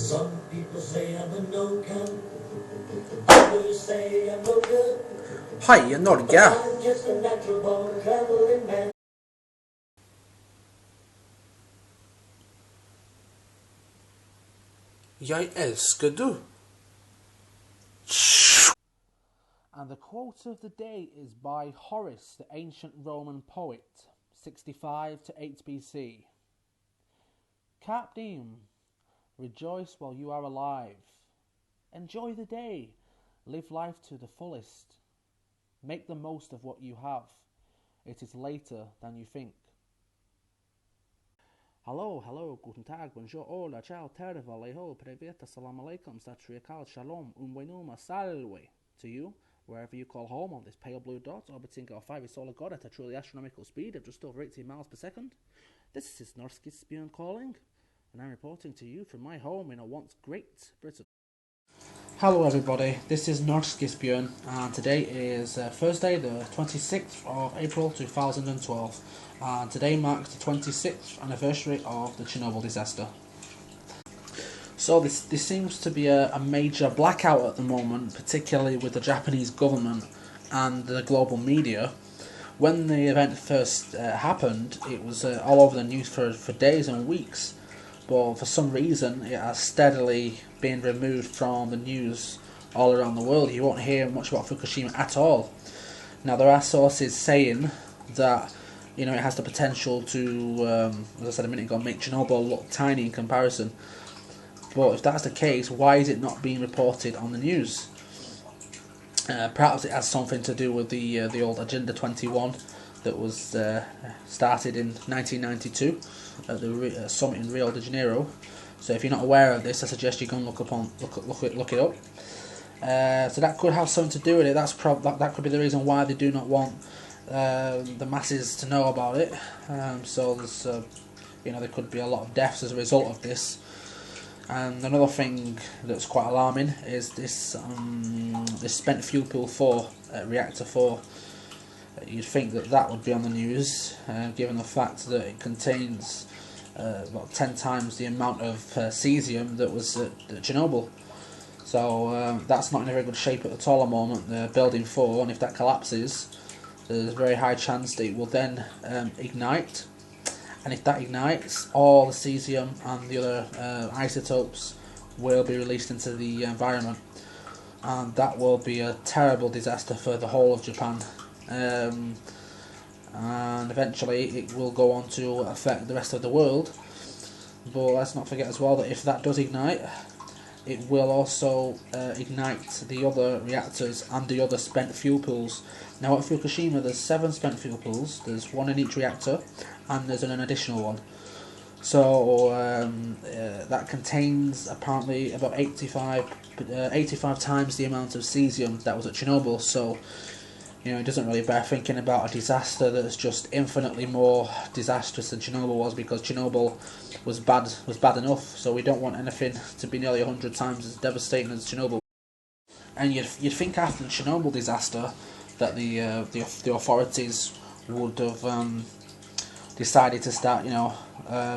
Some people say I'm a no-count, others say I'm no good. Hei, Norge! I'm just a natural born traveling man. Jeg elsker du. And the quote of the day is by Horace, the ancient Roman poet, 65 to 8 BC. Carpe diem, rejoice while you are alive. Enjoy the day, live life to the fullest. Make the most of what you have. It is later than you think. Hello, guten tag, bonjour, hola, ciao, terva, leho, privet, assalamu alaikum, satriakal, shalom, umwainuma, salve. To you, wherever you call home on this pale blue dot, orbiting our fiery solar god at a truly astronomical speed of just over 18 miles per second. This is Norski Spjörn calling, and I'm reporting to you from my home in a once Great Britain. Hello everybody, this is Norski Spjörn, and today is Thursday the 26th of April 2012, and today marks the 26th anniversary of the Chernobyl disaster. So this seems to be a major blackout at the moment, particularly with the Japanese government and the global media. When the event first happened, it was all over the news for days and weeks, but for some reason it has steadily been removed from the news all around the world. You won't hear much about Fukushima at all. Now there are sources saying that it has the potential to, as I said a minute ago, make Chernobyl look tiny in comparison. But if that's the case, why is it not being reported on the news? Perhaps it has something to do with the old Agenda 21 that was started in 1992 at the summit in Rio de Janeiro. So if you're not aware of this, I suggest you go and look it up. So that could have something to do with it. That could be the reason why they do not want the masses to know about it. So there's there could be a lot of deaths as a result of this. And another thing that's quite alarming is this spent fuel pool 4 reactor 4. You'd think that would be on the news, given the fact that it contains about 10 times the amount of cesium that was at Chernobyl. So that's not in a very good shape at all at the moment, the building 4, and if that collapses, there's a very high chance that it will then ignite. And if that ignites, all the cesium and the other isotopes will be released into the environment, and that will be a terrible disaster for the whole of Japan. And eventually it will go on to affect the rest of the world. But let's not forget as well that if that does ignite, it will also ignite the other reactors and the other spent fuel pools. Now at Fukushima there's 7 spent fuel pools, there's 1 in each reactor, and there's an additional one. So that contains apparently about 85 times the amount of cesium that was at Chernobyl. So it doesn't really bear thinking about a disaster that's just infinitely more disastrous than Chernobyl was, because Chernobyl was bad enough. So we don't want anything to be nearly 100 times as devastating as Chernobyl. And you'd think after the Chernobyl disaster that the authorities would have decided to start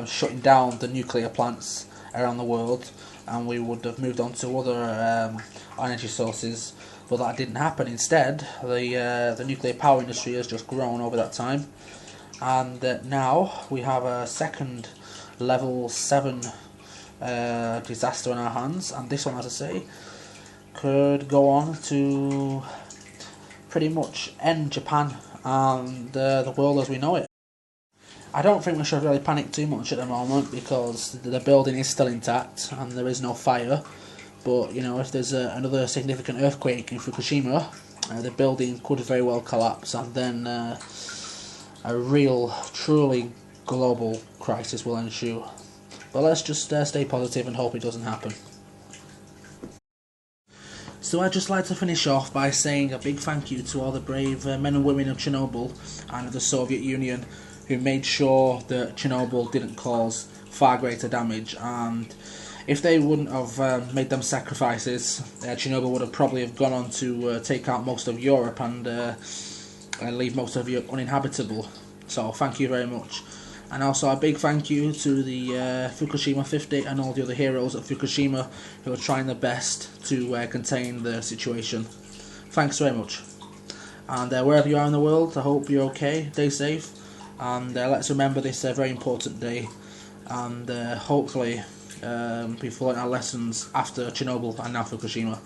shutting down the nuclear plants around the world, and we would have moved on to other energy sources. But that didn't happen. Instead, the nuclear power industry has just grown over that time, and now we have a second level 7 disaster on our hands, and this one, as I say, could go on to pretty much end Japan and the world as we know it. I don't think we should really panic too much at the moment, because the building is still intact and there is no fire. But if there's another significant earthquake in Fukushima, the building could very well collapse, and then a real, truly global crisis will ensue. But let's just stay positive and hope it doesn't happen. So I'd just like to finish off by saying a big thank you to all the brave men and women of Chernobyl and of the Soviet Union who made sure that Chernobyl didn't cause far greater damage. And if they wouldn't have made them sacrifices, Chernobyl would have probably gone on to take out most of Europe and leave most of Europe uninhabitable. So thank you very much. And also a big thank you to the Fukushima 50 and all the other heroes at Fukushima who are trying their best to contain the situation. Thanks very much. And wherever you are in the world, I hope you're okay, stay safe, and let's remember this very important day, and hopefully we've learned our lessons after Chernobyl and now Fukushima.